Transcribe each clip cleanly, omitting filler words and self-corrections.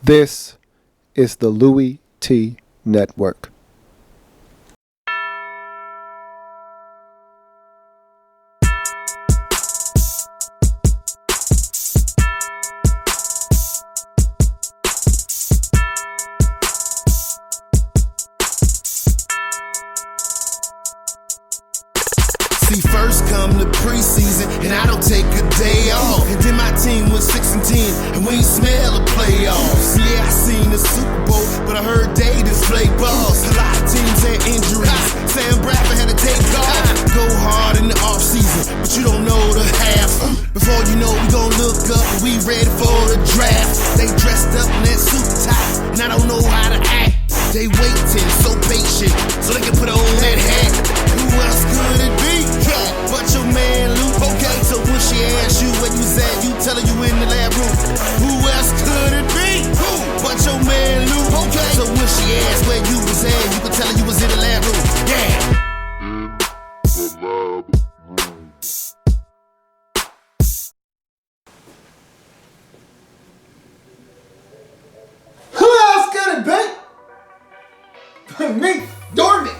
This is the Louie Tee Network. See, first come the preseason, and I don't take a day off. And then my team was 6-10, and we ain't smell the playoffs. Yeah, I seen the Super Bowl, but I heard they just play balls. A lot of teams had injuries. Sam Bradford had to take off. Go hard in the offseason, but you don't know the half. Before you know, we gon' look up, and we ready for the draft. They dressed up in that suit top, and I don't know how to act. They waiting, so patient, so they can put on that hat. Who else could it be? But your man Luke. Okay, so when she asks you where you was at, you tell her you in the lab room. Who else could it be? But your man Luke. Okay, so when she asks where you was at, you can tell her you was in the lab room. Yeah. Who else could it be? Me, Dormy.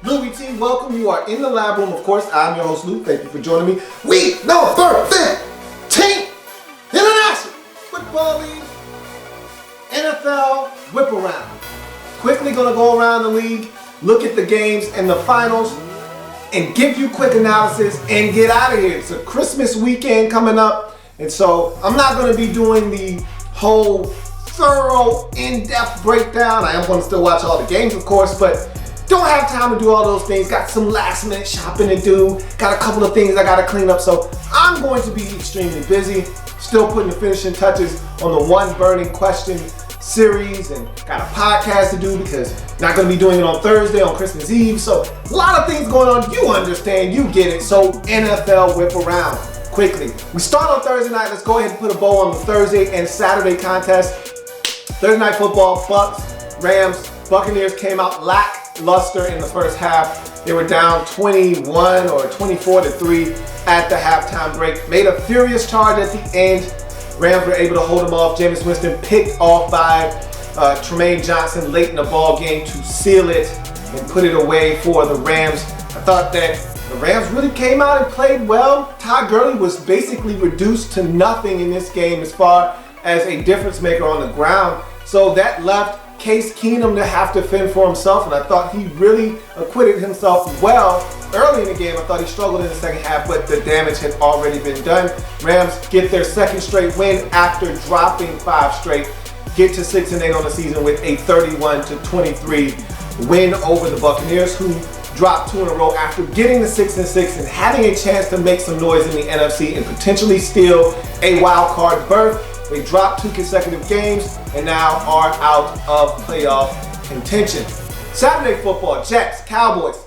Louie Tee, welcome. You are in the lab room. Of course, I'm your host, Luke. Thank you for joining me. Week number 15, International Football League, NFL Whiparound. Quickly going to go around the league, look at the games and the finals, and give you quick analysis and get out of here. It's a Christmas weekend coming up, and so I'm not going to be doing the whole thorough, in-depth breakdown. I am going to still watch all the games, of course, but don't have time to do all those things. Got some last-minute shopping to do. Got a couple of things I got to clean up, so I'm going to be extremely busy. Still putting the finishing touches on the One Burning Question series, and got a podcast to do because not going to be doing it on Thursday, on Christmas Eve. So a lot of things going on. You understand, you get it. So NFL Whip Around quickly. We start on Thursday night. Let's go ahead and put a bow on the Thursday and Saturday contest. Thursday night football, Bucks, Rams, Buccaneers came out lackluster in the first half. They were down 21 or 24-3 at the halftime break. Made a furious charge at the end. Rams were able to hold them off. Jameis Winston picked off by Tremaine Johnson late in the ball game to seal it and put it away for the Rams. I thought that the Rams really came out and played well. Todd Gurley was basically reduced to nothing in this game as far as a difference maker on the ground. So that left Case Keenum to have to fend for himself, and I thought he really acquitted himself well. Early in the game, I thought he struggled in the second half, but the damage had already been done. Rams get their second straight win after dropping 5 straight. Get to 6-8 on the season with a 31-23 win over the Buccaneers, who dropped 2 in a row after getting the 6-6 and having a chance to make some noise in the NFC and potentially steal a wild card berth. They dropped 2 consecutive games and now are out of playoff contention. Saturday football, Jets, Cowboys.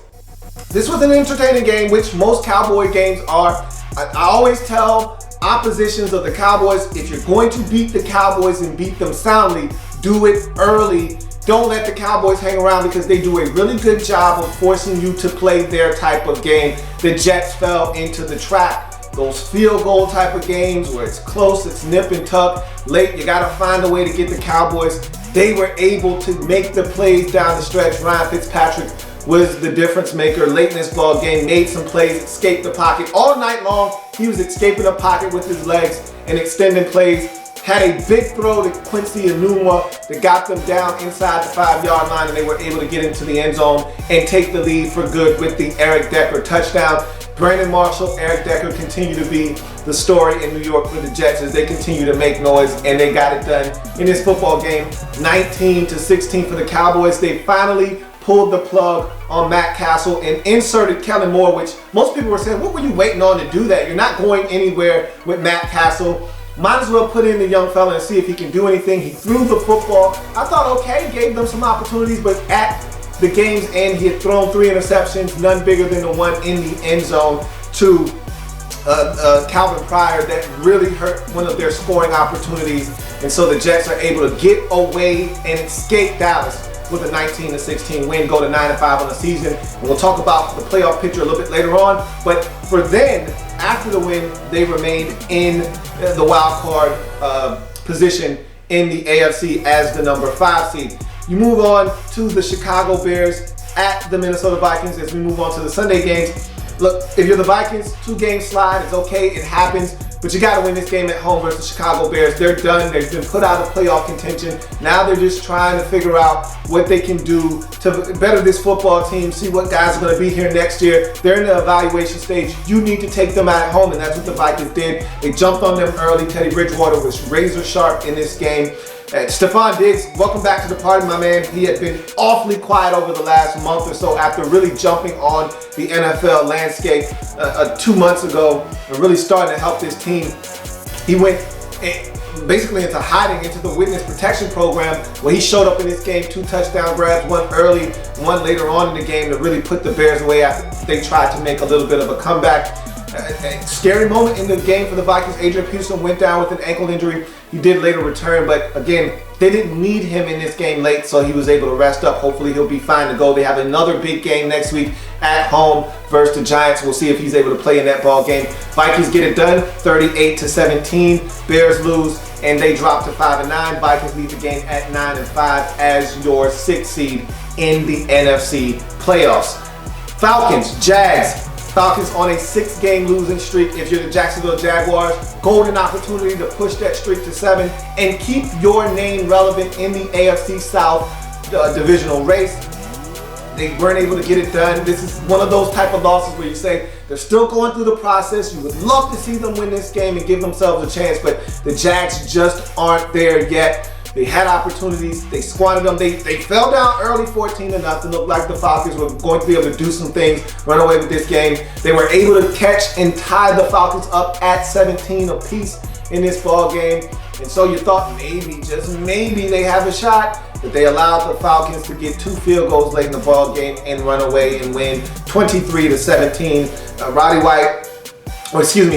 This was an entertaining game, which most Cowboy games are. I always tell oppositions of the Cowboys, if you're going to beat the Cowboys and beat them soundly, do it early. Don't let the Cowboys hang around because they do a really good job of forcing you to play their type of game. The Jets fell into the trap. Those field goal type of games where it's close, it's nip and tuck, late, you got to find a way to get the Cowboys. They were able to make the plays down the stretch. Ryan Fitzpatrick was the difference maker late in this ball game, made some plays, escaped the pocket. All night long, he was escaping the pocket with his legs and extending plays. Had a big throw to Quincy Enunwa that got them down inside the 5-yard line, and they were able to get into the end zone and take the lead for good with the Eric Decker touchdown. Brandon Marshall, Eric Decker continue to be the story in New York for the Jets as they continue to make noise, and they got it done in this football game. 19-16 for the Cowboys. They finally pulled the plug on Matt Castle and inserted Kellen Moore, which most people were saying, what were you waiting on to do that? You're not going anywhere with Matt Castle. Might as well put in the young fella and see if he can do anything. He threw the football. I thought, okay, gave them some opportunities, but at the game's end, he had thrown 3 interceptions, none bigger than the one in the end zone to Calvin Pryor that really hurt one of their scoring opportunities. And so the Jets are able to get away and escape Dallas with a 19-16 win, go to 9-5 on the season. And we'll talk about the playoff picture a little bit later on. But for then, after the win, they remained in the wild card position in the AFC as the number 5 seed. You move on to the Chicago Bears at the Minnesota Vikings as we move on to the Sunday games. Look, if you're the Vikings, 2-game slide is okay, it happens, but you got to win this game at home versus the Chicago Bears. They're done. They've been put out of playoff contention. Now they're just trying to figure out what they can do to better this football team, see what guys are going to be here next year. They're in the evaluation stage. You need to take them out at home, and that's what the Vikings did. They jumped on them early. Teddy Bridgewater was razor sharp in this game. Stephon Diggs, welcome back to the party, my man. He had been awfully quiet over the last month or so after really jumping on the NFL landscape 2 months ago and really starting to help this team. He went basically into hiding into the witness protection program where he showed up in this game, 2 touchdown grabs, one early, one later on in the game to really put the Bears away after they tried to make a little bit of a comeback. A scary moment in the game for the Vikings. Adrian Peterson went down with an ankle injury. He did later return, but again, they didn't need him in this game late, so he was able to rest up. Hopefully he'll be fine to go. They have another big game next week at home versus the Giants. We'll see if he's able to play in that ball game. Vikings get it done, 38-17. Bears lose, and they drop to 5-9. Vikings leave the game at 9-5 as your 6th seed in the NFC playoffs. Falcons, Jags. Falcons on a 6-game losing streak. If you're the Jacksonville Jaguars, golden opportunity to push that streak to 7 and keep your name relevant in the AFC South divisional race. They weren't able to get it done. This is one of those type of losses where you say they're still going through the process. You would love to see them win this game and give themselves a chance, but the Jags just aren't there yet. They had opportunities, they squandered them. They fell down early 14-0. Looked like the Falcons were going to be able to do some things, run away with this game. They were able to catch and tie the Falcons up at 17 apiece in this ball game. And so you thought maybe, just maybe, they have a shot, but they allowed the Falcons to get 2 field goals late in the ball game and run away and win 23-17.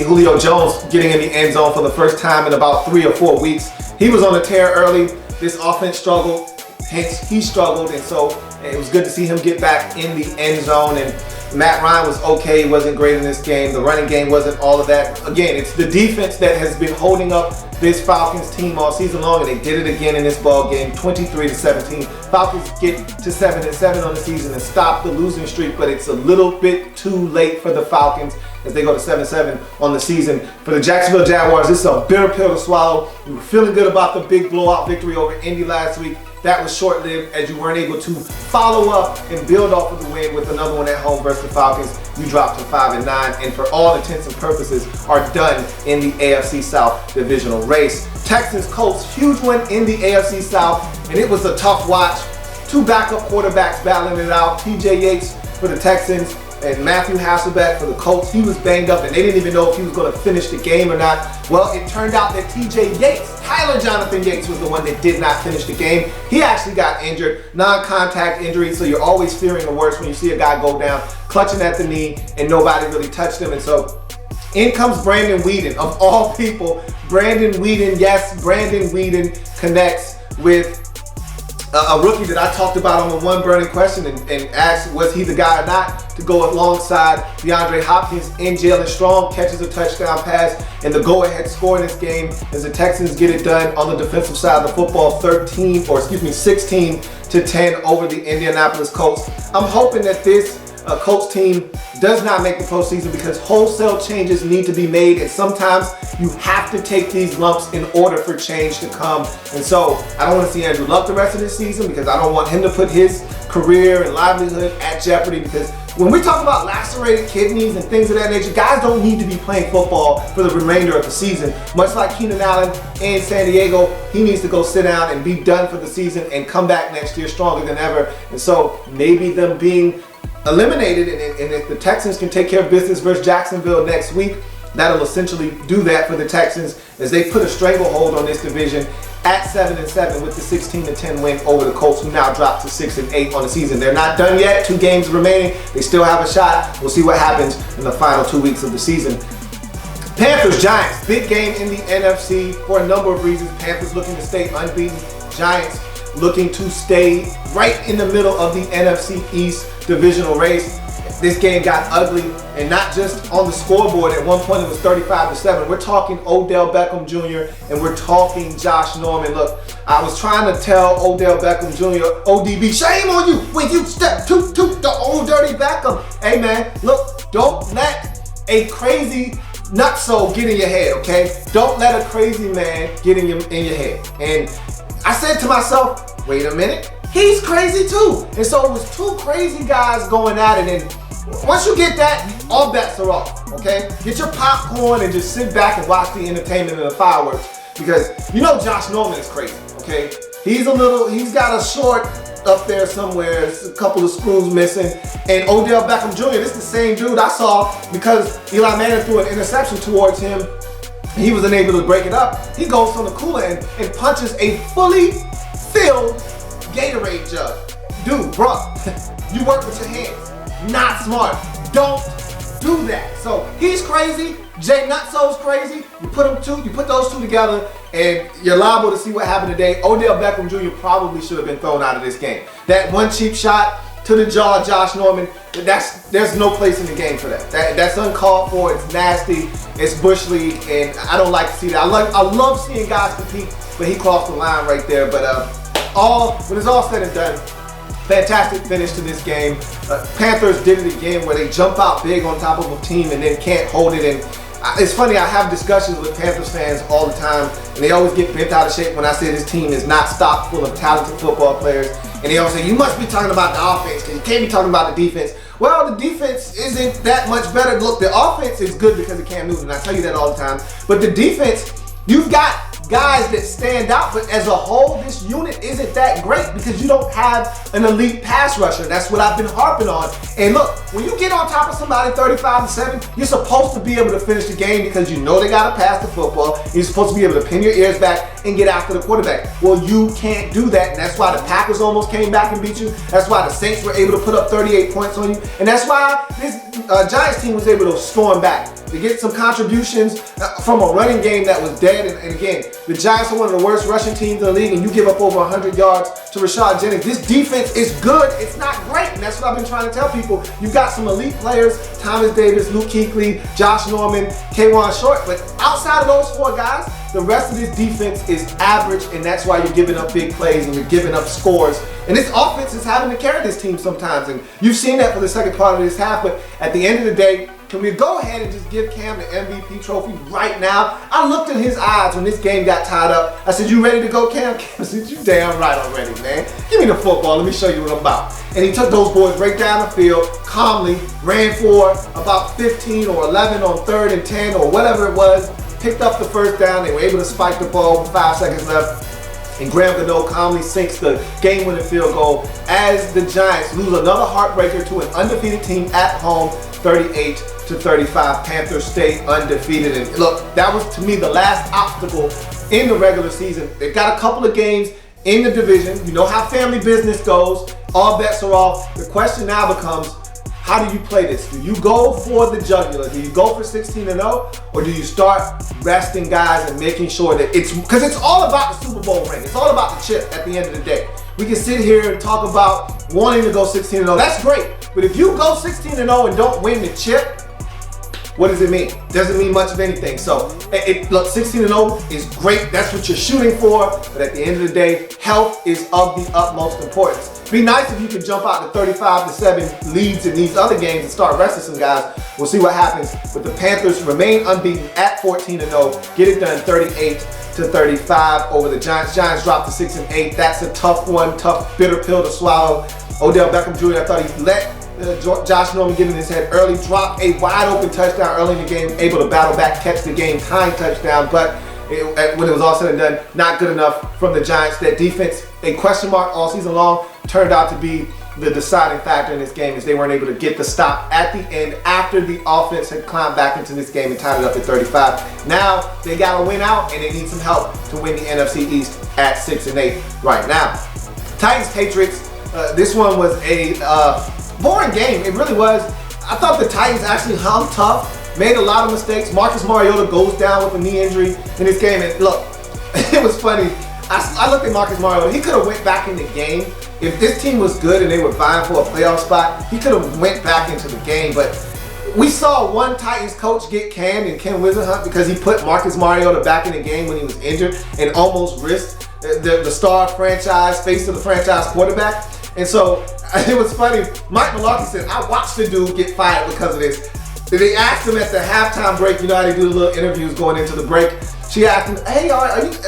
Julio Jones getting in the end zone for the first time in about 3 or 4 weeks. He was on a tear early. This offense struggled, hence he struggled, and so it was good to see him get back in the end zone. And Matt Ryan was okay, he wasn't great in this game. The running game wasn't all of that. Again, it's the defense that has been holding up this Falcons team all season long, and they did it again in this ball game, 23-17. Falcons get to 7-7 on the season and stop the losing streak, but it's a little bit too late for the Falcons as they go to 7-7 on the season. For the Jacksonville Jaguars, this is a bitter pill to swallow. You were feeling good about the big blowout victory over Indy last week. That was short-lived as you weren't able to follow up and build off of the win with another one at home versus the Falcons. You dropped to 5-9, and for all intents and purposes are done in the AFC South divisional race. Texans, Colts, huge win in the AFC South, and it was a tough watch. 2 backup quarterbacks battling it out. TJ Yates for the Texans and Matthew Hasselbeck for the Colts. He was banged up and they didn't even know if he was going to finish the game or not. Well, it turned out that TJ Yates, Tyler Jonathan Yates, was the one that did not finish the game. He actually got injured, non-contact injury, so you're always fearing the worst when you see a guy go down, clutching at the knee, and nobody really touched him. And so in comes Brandon Weeden, of all people. Brandon Weeden, yes, Brandon Weeden connects with a rookie that I talked about on the One Burning Question and asked was he the guy or not to go alongside DeAndre Hopkins. And Jalen Strong catches a touchdown pass and the go-ahead score in this game as the Texans get it done on the defensive side of the football, 16-10 over the Indianapolis Colts. I'm hoping that this Colts team does not make the postseason because wholesale changes need to be made, and sometimes you have to take these lumps in order for change to come. And so I don't want to see Andrew Luck the rest of this season because I don't want him to put his career and livelihood at jeopardy, because when we talk about lacerated kidneys and things of that nature, guys don't need to be playing football for the remainder of the season. Much like Keenan Allen in San Diego, he needs to go sit down and be done for the season and come back next year stronger than ever. And so maybe them being eliminated, and if the Texans can take care of business versus Jacksonville next week, that'll essentially do that for the Texans as they put a stranglehold on this division at 7-7 with the 16-10 win over the Colts, who now dropped to 6-8 on the season. They're not done yet. 2 games remaining. They still have a shot. We'll see what happens in the final 2 weeks of the season. Panthers, Giants, big game in the NFC for a number of reasons. Panthers looking to stay unbeaten. Giants looking to stay right in the middle of the NFC East divisional race. this game got ugly, and not just on the scoreboard. At one point it was 35-7. We're talking Odell Beckham Jr. and we're talking Josh Norman. Look, I was trying to tell Odell Beckham Jr., ODB, shame on you when you step to the old dirty Beckham. Hey man, look, don't let a crazy nutso get in your head, okay? Don't let a crazy man get in your head. And I said to myself, wait a minute, he's crazy too. And so it was two crazy guys going at it, and once you get that, all bets are off, okay? Get your popcorn and just sit back and watch the entertainment and the fireworks, because you know Josh Norman is crazy, okay? He's got a short up there somewhere, a couple of screws missing, and Odell Beckham Jr., this is the same dude I saw because Eli Manning threw an interception towards him. He was unable to break it up. He goes from the cooler and punches a fully filled Gatorade jug. Dude, bro, you work with your hands. Not smart. Don't do that. So he's crazy. Jay Nutso's crazy. You put those two together, and you're liable to see what happened today. Odell Beckham Jr. probably should have been thrown out of this game. That one cheap shot to the jaw of Josh Norman, there's no place in the game for that. That's uncalled for. It's nasty. It's Bush League, and I don't like to see that. I love seeing guys compete, but he crossed the line right there. But when it's all said and done, fantastic finish to this game. Panthers did it again where they jump out big on top of a team and then can't hold it. And it's funny, I have discussions with Panthers fans all the time, and they always get bent out of shape when I say this team is not stocked full of talented football players. And they always say, you must be talking about the offense because you can't be talking about the defense. Well, the defense isn't that much better. Look, the offense is good because of Cam Newton. I tell you that all the time. But the defense, you've got guys that stand out, but as a whole, this unit isn't that great because you don't have an elite pass rusher. That's what I've been harping on. And look, when you get on top of somebody 35-7, you're supposed to be able to finish the game because you know they got to pass the football. You're supposed to be able to pin your ears back and get after the quarterback. Well, you can't do that, and that's why the Packers almost came back and beat you. That's why the Saints were able to put up 38 points on you, and that's why this Giants team was able to storm back to get some contributions from a running game that was dead. And again, the Giants are one of the worst rushing teams in the league, and you give up over 100 yards to Rashad Jennings. This defense is good. It's not great, and that's what I've been trying to tell people. You've got some elite players, Thomas Davis, Luke Kuechly, Josh Norman, K'Wan Short, but outside of those four guys, the rest of this defense is average, and that's why you're giving up big plays and you're giving up scores. And this offense is having to carry this team sometimes, and you've seen that for the second part of this half, but at the end of the day, can we go ahead and just give Cam the MVP trophy right now? I looked in his eyes when this game got tied up. I said, you ready to go, Cam? Cam said, you damn right already, man. Give me the football. Let me show you what I'm about. And he took those boys right down the field, calmly, ran for about 15 or 11 on 3rd and 10 or whatever it was, picked up the first down. They were able to spike the ball with 5 seconds left. And Graham Gano calmly sinks the game-winning field goal as the Giants lose another heartbreaker to an undefeated team at home, 38-35. Panthers stay undefeated. And look, that was to me the last obstacle in the regular season. They've got a couple of games in the division. You know how family business goes. All bets are off. The question now becomes, how do you play this? Do you go for the jugular? Do you go for 16-0? Or do you start resting guys and making sure that because it's all about the Super Bowl ring. It's all about the chip at the end of the day. We can sit here and talk about wanting to go 16-0. That's great. But if you go 16-0 and don't win the chip, what does it mean? Doesn't mean much of anything. So, look, 16-0 is great. That's what you're shooting for. But at the end of the day, health is of the utmost importance. It'd be nice if you could jump out to 35-7 leads in these other games and start resting some guys. We'll see what happens. But the Panthers remain unbeaten at 14-0. Get it done 38-35 over the Giants. Giants dropped to 6-8. That's a tough one, tough, bitter pill to swallow. Odell Beckham Jr., I thought he let Josh Norman get in his head early, dropped a wide open touchdown early in the game, able to battle back, catch the game tying touchdown, but when it was all said and done, not good enough from the Giants. That defense, a question mark all season long, turned out to be the deciding factor in this game as they weren't able to get the stop at the end after the offense had climbed back into this game and tied it up at 35. Now they got to win out, and they need some help to win the NFC East at 6-8 right now. Titans Patriots. This one was a boring game. It really was. I thought the Titans actually hung tough, made a lot of mistakes. Marcus Mariota goes down with a knee injury in this game. And look, it was funny. I looked at Marcus Mariota. He could have went back in the game. If this team was good and they were vying for a playoff spot, he could have went back into the game. But we saw one Titans coach get canned in Ken Whisenhunt because he put Marcus Mariota back in the game when he was injured and almost risked the star franchise, face of the franchise quarterback. And so it was funny. Mike Mularkey said, I watched the dude get fired because of this. They asked him at the halftime break, you know how they do the little interviews going into the break. She asked him, hey,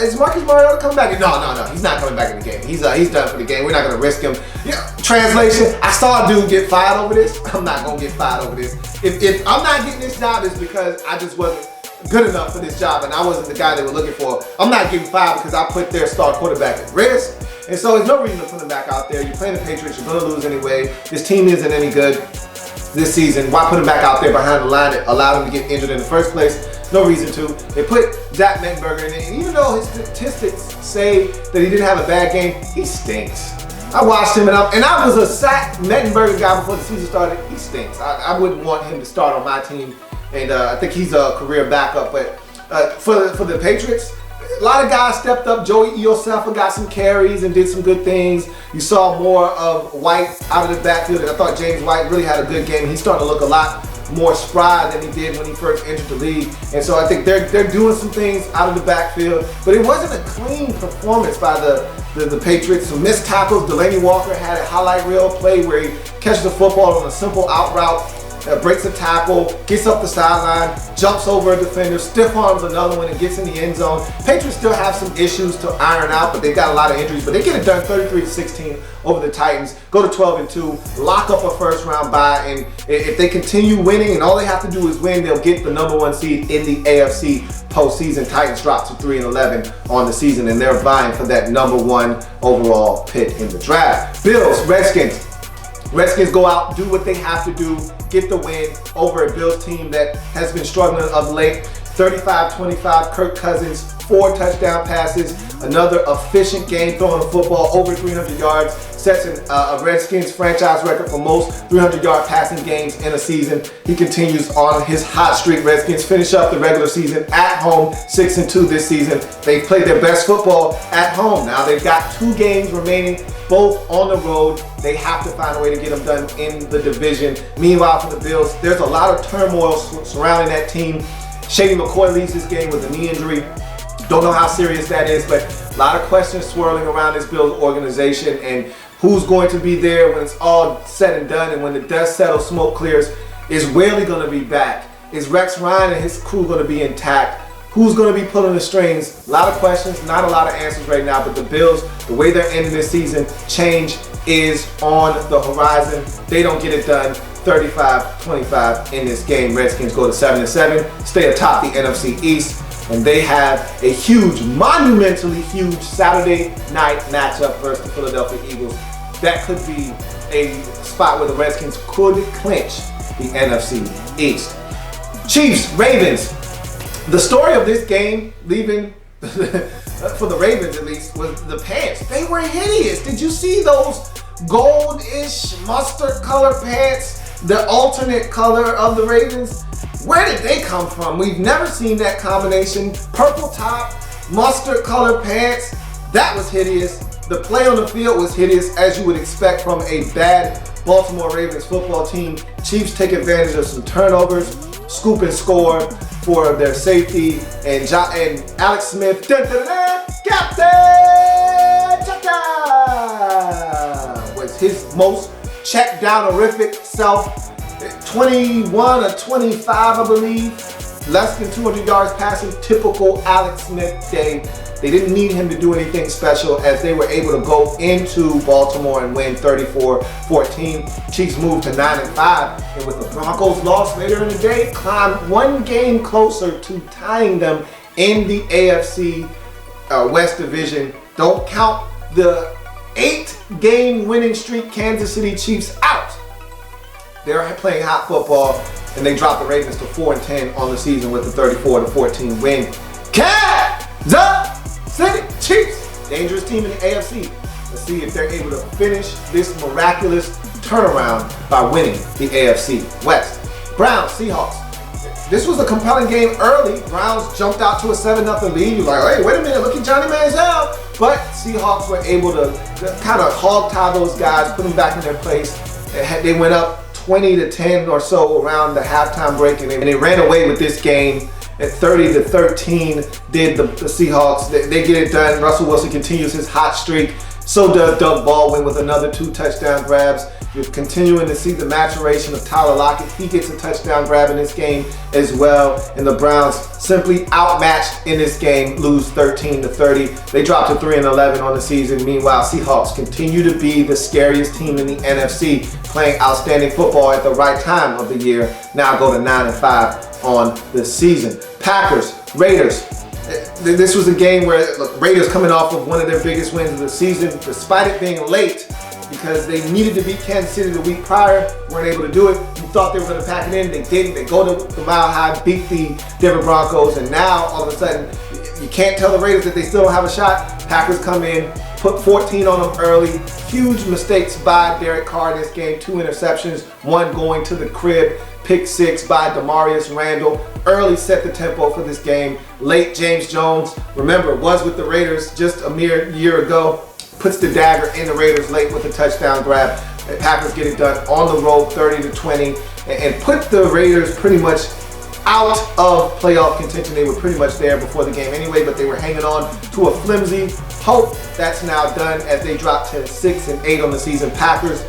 is Marcus Mariota coming back? No, he's not coming back in the game. He's done for the game. We're not going to risk him. Yeah. Translation, I saw a dude get fired over this. I'm not going to get fired over this. If I'm not getting this job, it's because I just wasn't good enough for this job and I wasn't the guy they were looking for. I'm not getting fired because I put their star quarterback at risk. And so there's no reason to put him back out there. You're playing the Patriots, you're going to lose anyway. This team isn't any good this season. Why put him back out there behind the line that allowed him to get injured in the first place? No reason to. They put Zach Mettenberger in it, and even though his statistics say that he didn't have a bad game, he stinks. I watched him, and I was a Zach Mettenberger guy before the season started. He stinks. I wouldn't want him to start on my team, and I think he's a career backup. But for the Patriots, a lot of guys stepped up. Joey Iosefa got some carries and did some good things. You saw more of White out of the backfield, and I thought James White really had a good game. He's starting to look a lot more spry than he did when he first entered the league. And so I think they're doing some things out of the backfield. But it wasn't a clean performance by the Patriots. Some missed tackles. Delaney Walker had a highlight reel play where he catches the football on a simple out route, breaks a tackle, gets up the sideline, jumps over a defender, stiff arms another one and gets in the end zone. Patriots still have some issues to iron out, but they've got a lot of injuries. But they get it done 33-16 over the Titans, go to 12-2, lock up a first round bye, and if they continue winning and all they have to do is win, they'll get the #1 seed in the AFC postseason. Titans drop to 3-11 on the season, and they're vying for that #1 overall pick in the draft. Bills, Redskins. Redskins go out, do what they have to do, get the win over a Bills team that has been struggling of late. 35-25, Kirk Cousins, 4 touchdown passes, another efficient game throwing the football, over 300 yards, sets a Redskins franchise record for most 300-yard passing games in a season. He continues on his hot streak. Redskins finish up the regular season at home, 6-2 this season. They've played their best football at home. Now they've got 2 games remaining, both on the road. They have to find a way to get them done in the division. Meanwhile, for the Bills, there's a lot of turmoil surrounding that team. Shady McCoy leaves this game with a knee injury. Don't know how serious that is, but a lot of questions swirling around this Bills organization and who's going to be there when it's all said and done and when the dust settles, smoke clears. Is Whaley going to be back? Is Rex Ryan and his crew going to be intact? Who's going to be pulling the strings? A lot of questions, not a lot of answers right now, but the Bills, the way they're ending this season, change is on the horizon. They don't get it done. 35-25 in this game. Redskins go to 7-7, stay atop the NFC East, and they have a huge, monumentally huge Saturday night matchup versus the Philadelphia Eagles. That could be a spot where the Redskins could clinch the NFC East. Chiefs, Ravens. The story of this game, leaving for the Ravens at least, was the pants. They were hideous. Did you see those goldish mustard color pants? The alternate color of the Ravens? Where did they come from? We've never seen that combination. Purple top, mustard colored pants. That was hideous. The play on the field was hideous, as you would expect from a bad Baltimore Ravens football team. Chiefs take advantage of some turnovers, scoop and score for their safety, and Alex Smith, Captain Chaka, was his most check down-orific self. 21 or 25, I believe. Less than 200 yards passing, typical Alex Smith day. They didn't need him to do anything special as they were able to go into Baltimore and win 34-14. Chiefs moved to 9-5, and with the Broncos loss later in the day, climbed 1 game closer to tying them in the AFC West Division. Don't count the 8-game winning streak Kansas City Chiefs out. They're playing hot football, and they dropped the Ravens to 4-10 on the season with the 34-14 win. Kansas City Chiefs, dangerous team in the AFC. Let's see if they're able to finish this miraculous turnaround by winning the AFC West. Browns, Seahawks. This was a compelling game early. Browns jumped out to a 7-0 lead. You're like, hey, wait a minute, look at Johnny Manziel. But Seahawks were able to kind of hog tie those guys, put them back in their place. They went up 20-10 or so around the halftime break, and they ran away with this game at 30-13. Did the Seahawks? They get it done. Russell Wilson continues his hot streak. So does Doug Baldwin with another 2 touchdown grabs. You're continuing to see the maturation of Tyler Lockett. He gets a touchdown grab in this game as well. And the Browns simply outmatched in this game, lose 13-30. They dropped to 3-11 on the season. Meanwhile, Seahawks continue to be the scariest team in the NFC, playing outstanding football at the right time of the year. Now go to 9-5 on the season. Packers, Raiders. This was a game where, look, Raiders coming off of one of their biggest wins of the season, despite it being late, because they needed to beat Kansas City the week prior, weren't able to do it. You thought they were going to pack it in, they didn't. They go to the Mile High, beat the Denver Broncos, and now all of a sudden you can't tell the Raiders that they still don't have a shot. Packers come in, put 14 on them early. Huge mistakes by Derek Carr in this game, 2 interceptions, one going to the crib. Pick 6 by Demarius Randall. Early set the tempo for this game. Late James Jones, remember, was with the Raiders just a mere year ago. Puts the dagger in the Raiders late with a touchdown grab. The Packers get it done on the road 30-20 and put the Raiders pretty much out of playoff contention. They were pretty much there before the game anyway, but they were hanging on to a flimsy hope. That's now done as they drop to 6-8 on the season. Packers,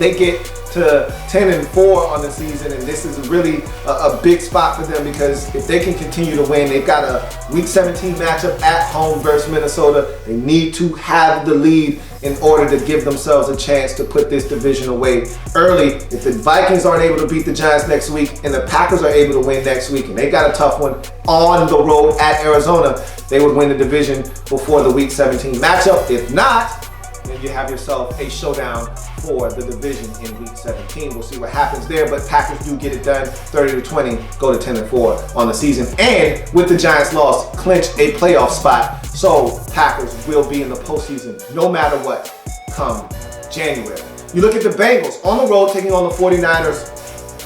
they get to 10-4 on the season, and this is really a big spot for them, because if they can continue to win, they've got a Week 17 matchup at home versus Minnesota. They need to have the lead in order to give themselves a chance to put this division away early. If the Vikings aren't able to beat the Giants next week and the Packers are able to win next week, and they got a tough one on the road at Arizona, they would win the division before the Week 17 matchup. If not, then you have yourself a showdown for the division in Week 17. We'll see what happens there, but Packers do get it done 30-20, go to 10-4 on the season, and with the Giants loss, clinch a playoff spot. So Packers will be in the postseason no matter what come January. You look at the Bengals on the road taking on the 49ers.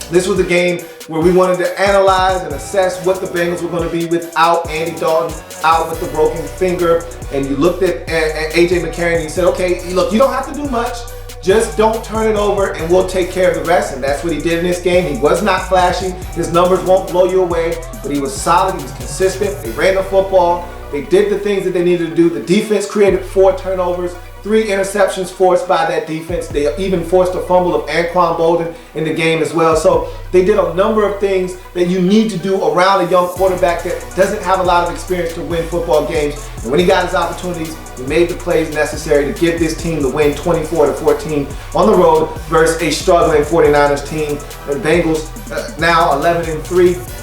This was a game where we wanted to analyze and assess what the Bengals were going to be without Andy Dalton, out with the broken finger. And you looked at A.J. McCarron and you said, okay, look, you don't have to do much. Just don't turn it over and we'll take care of the rest. And that's what he did in this game. He was not flashy. His numbers won't blow you away, but he was solid. He was consistent. They ran the football. They did the things that they needed to do. The defense created 4 turnovers. 3 interceptions forced by that defense. They even forced a fumble of Anquan Bolden in the game as well. So they did a number of things that you need to do around a young quarterback that doesn't have a lot of experience to win football games. And when he got his opportunities, he made the plays necessary to give this team the win 24-14 on the road versus a struggling 49ers team. The Bengals now 11-3.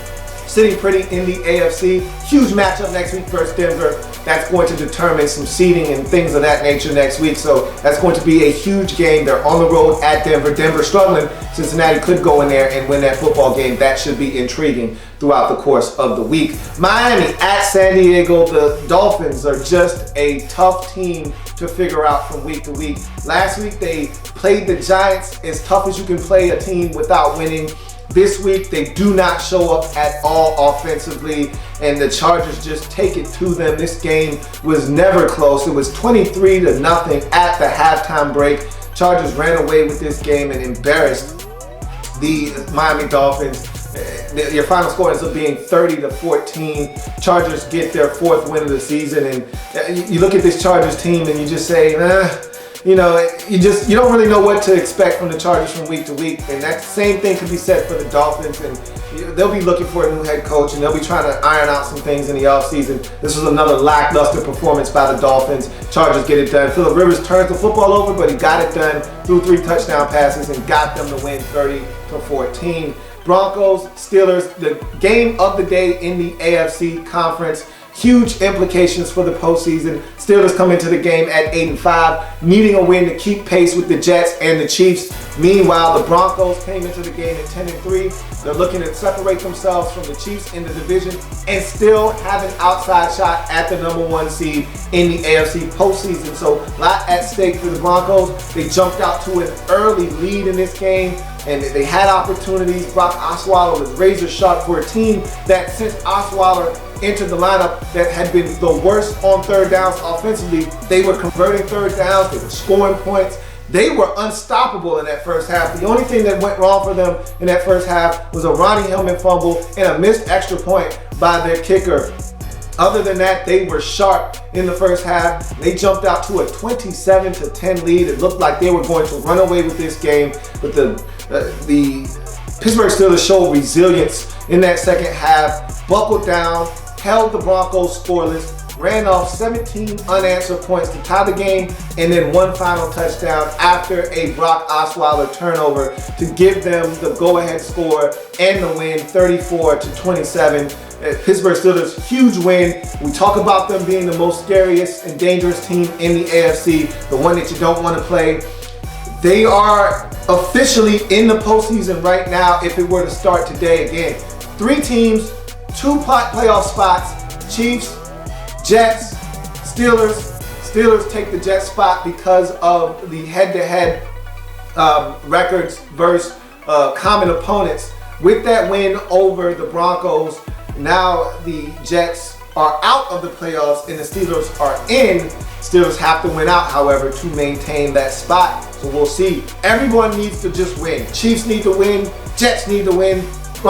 Sitting pretty in the AFC. Huge matchup next week versus Denver. That's going to determine some seeding and things of that nature next week. So that's going to be a huge game. They're on the road at Denver. Denver struggling. Cincinnati could go in there and win that football game. That should be intriguing throughout the course of the week. Miami at San Diego. The Dolphins are just a tough team to figure out from week to week. Last week they played the Giants as tough as you can play a team without winning. This week, they do not show up at all offensively, and the Chargers just take it to them. This game was never close. It was 23-0 at the halftime break. Chargers ran away with this game and embarrassed the Miami Dolphins. Your final score ends up being 30-14. Chargers get their 4th win of the season, and you look at this Chargers team and you just say, you don't really know what to expect from the Chargers from week to week. And that same thing could be said for the Dolphins. And they'll be looking for a new head coach, and they'll be trying to iron out some things in the offseason. This was another lackluster performance by the Dolphins. Chargers get it done. Phillip Rivers turns the football over, but he got it done through 3 touchdown passes and got them to win 30-14. Broncos, Steelers, the game of the day in the AFC conference. Huge implications for the postseason. Steelers come into the game at 8-5, needing a win to keep pace with the Jets and the Chiefs. Meanwhile, the Broncos came into the game at 10-3. They're looking to separate themselves from the Chiefs in the division and still have an outside shot at the number 1 seed in the AFC postseason. So a lot at stake for the Broncos. They jumped out to an early lead in this game, and they had opportunities. Brock Osweiler was razor sharp for a team that, since Osweiler entered the lineup, that had been the worst on third downs offensively. They were converting third downs, they were scoring points. They were unstoppable in that first half. The only thing that went wrong for them in that first half was a Ronnie Hillman fumble and a missed extra point by their kicker. Other than that, they were sharp in the first half. They jumped out to a 27-10 lead. It looked like they were going to run away with this game, but the Pittsburgh Steelers showed resilience in that second half, buckled down, held the Broncos scoreless, ran off 17 unanswered points to tie the game, and then one final touchdown after a Brock Osweiler turnover to give them the go-ahead score and the win, 34-27. Pittsburgh Steelers, huge win. We talk about them being the most scariest and dangerous team in the AFC, the one that you don't want to play. They are officially in the postseason right now if it were to start today again. 3 teams, 2 playoff spots, Chiefs, Jets, Steelers. Steelers take the Jets spot because of the head-to-head records versus common opponents. With that win over the Broncos, now the Jets are out of the playoffs and the Steelers are in. Steelers have to win out, however, to maintain that spot. So we'll see. Everyone needs to just win. Chiefs need to win. Jets need to win. The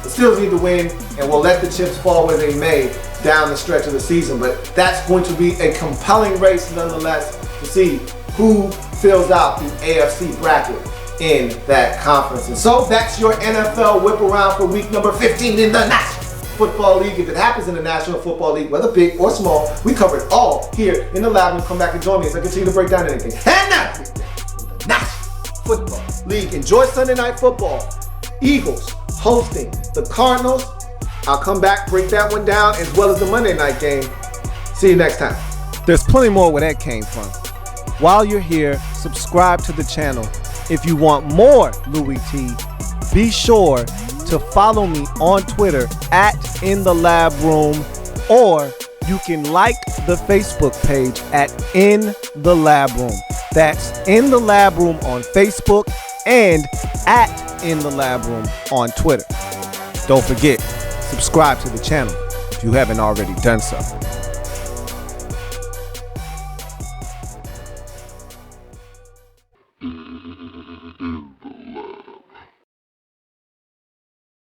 Steelers need to win, and we'll let the chips fall where they may down the stretch of the season. But that's going to be a compelling race nonetheless to see who fills out the AFC bracket in that conference. And so that's your NFL whip around for week number 15 in the National Football League. If it happens in the National Football League, whether big or small, we cover it all here in the lab. And come back and join me as I continue to break down anything and everything in the National Football League. Enjoy Sunday Night Football. Eagles hosting the Cardinals. I'll come back, break that one down, as well as the Monday night game. See you next time. There's plenty more where that came from. While you're here, subscribe to the channel. If you want more Louie Tee, be sure to follow me on Twitter at InTheLabRoom, or you can like the Facebook page at In The Lab Room. That's In The Lab Room on Facebook and at In The Lab Room on Twitter. Don't forget, subscribe to the channel if you haven't already done so.